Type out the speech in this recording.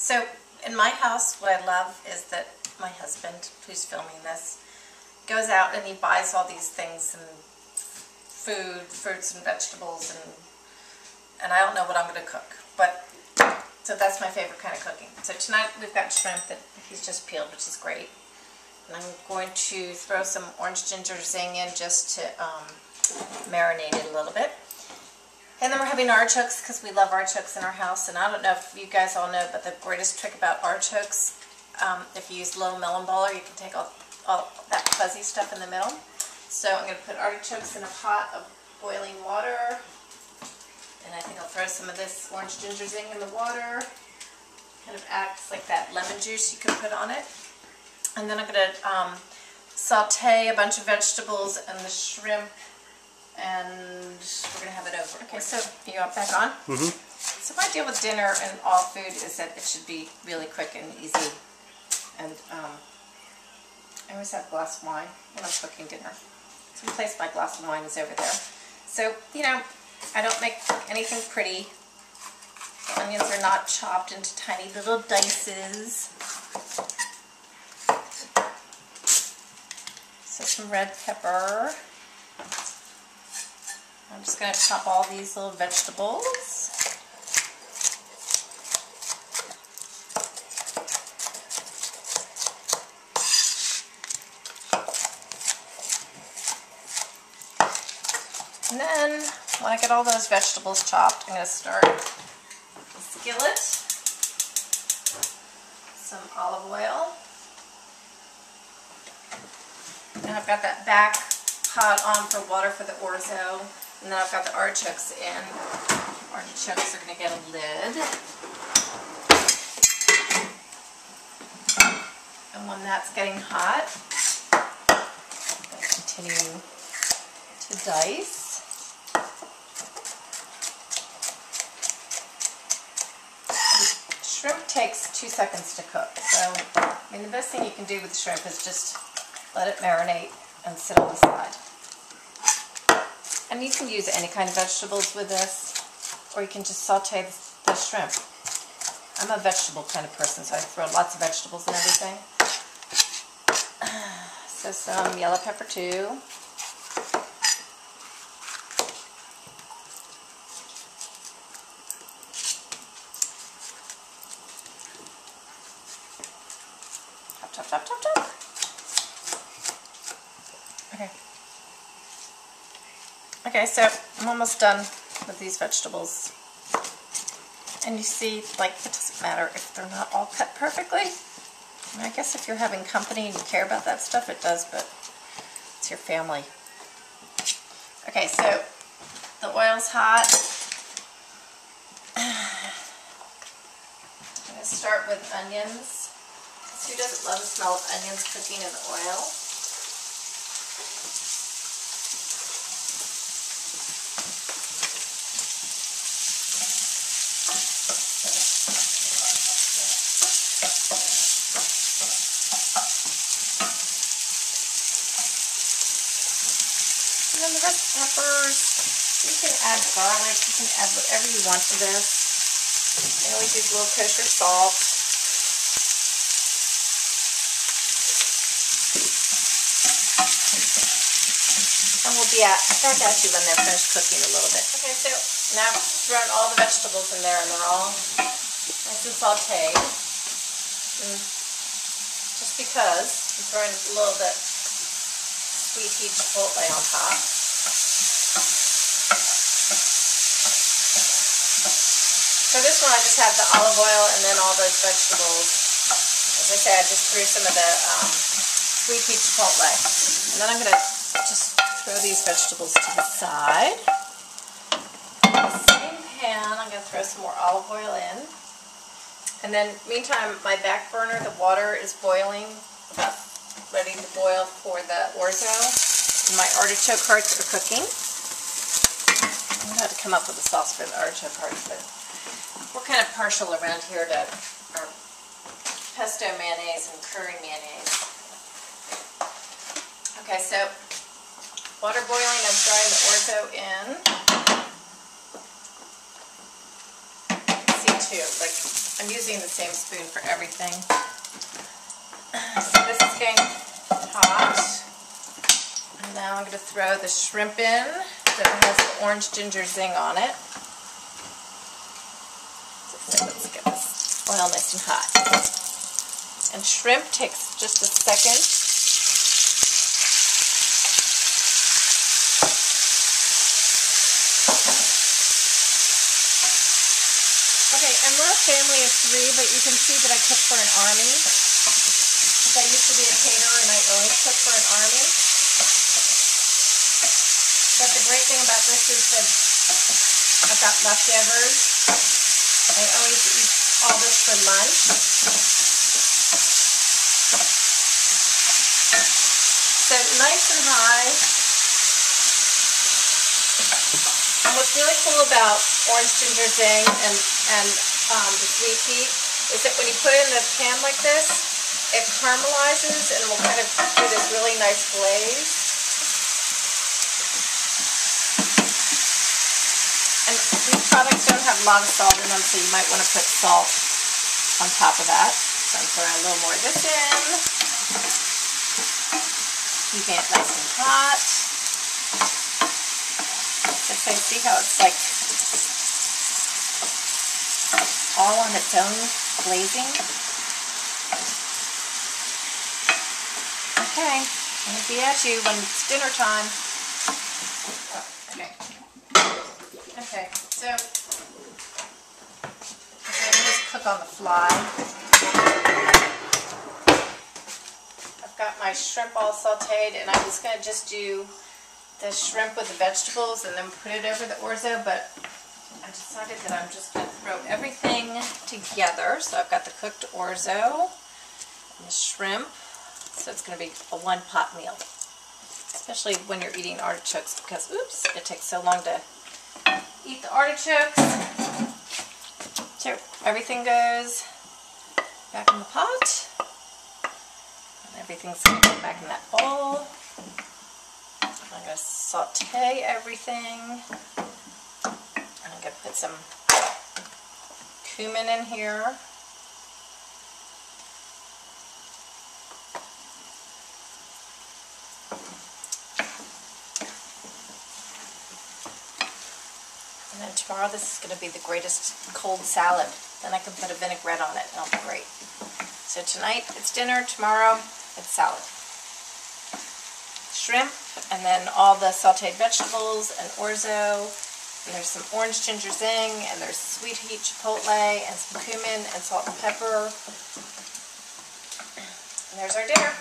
So in my house, what I love is that my husband, who's filming this, goes out and he buys all these things and food, fruits and vegetables, and I don't know what I'm going to cook. But so that's my favorite kind of cooking. So tonight we've got shrimp that he's just peeled, which is great. And I'm going to throw some orange ginger zing in just to marinate it a little bit. And then we're having artichokes because we love artichokes in our house. And I don't know if you guys all know, but the greatest trick about artichokes, if you use low melon baller, you can take all that fuzzy stuff in the middle. So I'm going to put artichokes in a pot of boiling water. And I think I'll throw some of this orange ginger zing in the water. Kind of acts like that lemon juice you can put on it. And then I'm going to saute a bunch of vegetables and the shrimp, and we're going to have it over. Okay, so you got back on? Mm-hmm. So my deal with dinner and all food is that it should be really quick and easy. And I always have a glass of wine when I'm cooking dinner. So in place my glass of wine is over there. So, you know, I don't make anything pretty. The onions are not chopped into tiny little dices. So some red pepper. I'm just going to chop all these little vegetables. And then, when I get all those vegetables chopped, I'm going to start the skillet, some olive oil. And I've got that back pot on for water for the orzo. And then I've got the artichokes in. Artichokes are going to get a lid. And when that's getting hot, I'm going to continue to dice. Shrimp takes 2 seconds to cook. So, I mean, the best thing you can do with the shrimp is just let it marinate and sit on the side. And you can use any kind of vegetables with this, or you can just saute the shrimp. I'm a vegetable kind of person, so I throw lots of vegetables and everything. So some yellow pepper too. Chop, chop, chop, chop. Okay. Okay, so I'm almost done with these vegetables. And you see, like, it doesn't matter if they're not all cut perfectly. I mean, I guess if you're having company and you care about that stuff, it does, but it's your family. Okay, so the oil's hot. I'm going to start with onions. Who doesn't love the smell of onions cooking in the oil? And then the red peppers. You can add garlic. You can add whatever you want to this. I always use a little kosher salt. And we'll be back at you when they're finished cooking a little bit. Okay, so now I've thrown all the vegetables in there and they're all nice and sauteed. And just because I'm throwing a little bit sweet heat chipotle on top. For this one I just have the olive oil and then all those vegetables. As I say, I just threw some of the sweet heat chipotle. And then I'm going to just throw these vegetables to the side. In the same pan, I'm going to throw some more olive oil in. And then, meantime, my back burner, the water is boiling, about ready to boil for the orzo. And my artichoke hearts are cooking. I'm going to have to come up with a sauce for the artichoke hearts, but we're kind of partial around here to our pesto mayonnaise and curry mayonnaise. Okay, so water boiling, I'm throwing the orzo in. You can see too. Like, I'm using the same spoon for everything. So this is getting hot. And now I'm going to throw the shrimp in that has the orange ginger zing on it. So let's get this oil nice and hot. And shrimp takes just a second. Okay, and we're a family of 3, but you can see that I cook for an army. Because I used to be a caterer and I always cook for an army. But the great thing about this is that I've got leftovers. I always eat all this for lunch. So nice and high. And what's really cool about orange ginger zing and the sweet heat is that when you put it in the pan like this, it caramelizes and will kind of do this really nice glaze. And these products don't have a lot of salt in them, so you might want to put salt on top of that. So I'm throwing a little more of this in. Keeping it nice and hot. So see how it's like all on its own glazing? Okay, I'm going to be at you when it's dinner time. Okay, so I'm going to just cook on the fly. I've got my shrimp all sauteed, and I was going to just do the shrimp with the vegetables and then put it over the orzo, but I decided that I'm just going to throw everything together. So I've got the cooked orzo and the shrimp, so it's going to be a one-pot meal, especially when you're eating artichokes because, oops, it takes so long to eat the artichokes. So everything goes back in the pot, and everything's going to go back in that bowl. I'm going to saute everything. I'm going to put some cumin in here. And then tomorrow this is going to be the greatest cold salad. Then I can put a vinaigrette on it and it'll be great. So tonight it's dinner, tomorrow it's salad. Shrimp, and then all the sauteed vegetables and orzo, and there's some orange ginger zing, and there's sweet heat chipotle, and some cumin, and salt and pepper. And there's our dinner.